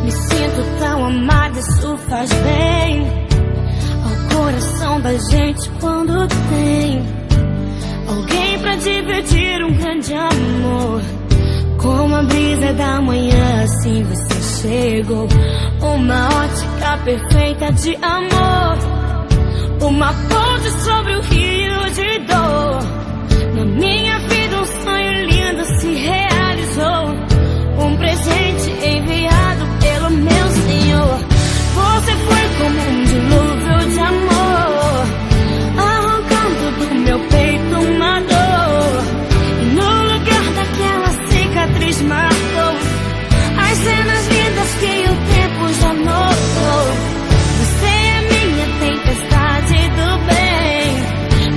Me sinto tão amada, isso faz bem ao coração da gente quando tem alguém pra dividir um grande amor. Como a brisa da manhã, assim você chegou. Uma ótica perfeita de amor, uma ponte sobre o rio de dor. Na minha vida um sonho lindo se realizou, um presente enviado pelo meu Senhor. Você foi como um dilúvio de amor, arrancando do meu peito uma dor. E no lugar daquela cicatriz marcou as cenas lindas que o tempo já notou. Você é minha tempestade do bem,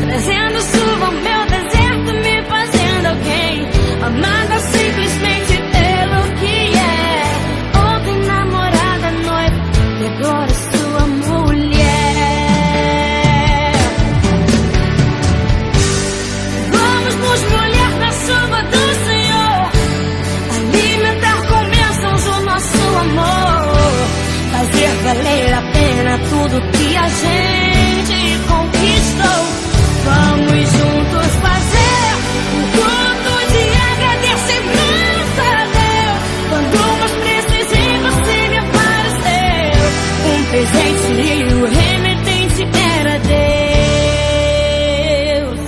trazendo chuva ao meu deserto, me fazendo alguém, amada simplesmente pelo que é. Ontem namorada, noiva, e agora sua mulher. Vamos nos molhar na chuva do Senhor, alimentar com bênçãos o nosso amor, fazer valer a pena tudo que a gente conquistou. Vamos juntos fazer um culto de agradecimento a Deus. Quando mais precisei, você me apareceu, um presente e o remetente era Deus.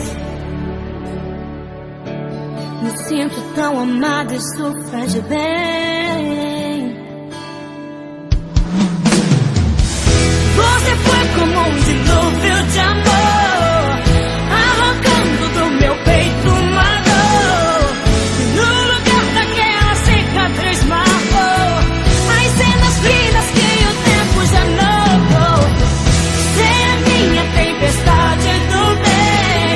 Me sinto tão amada, isso faz bem. Você foi como um dilúvio de amor, arrancando do meu peito uma dor. E no lugar daquela cicatriz marcou as cenas lindas que o tempo já notou. Você é minha tempestade do bem,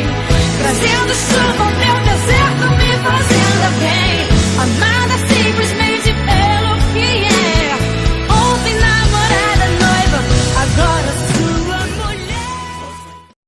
trazendo chuva ao meu deserto, me fazendo alguém, amada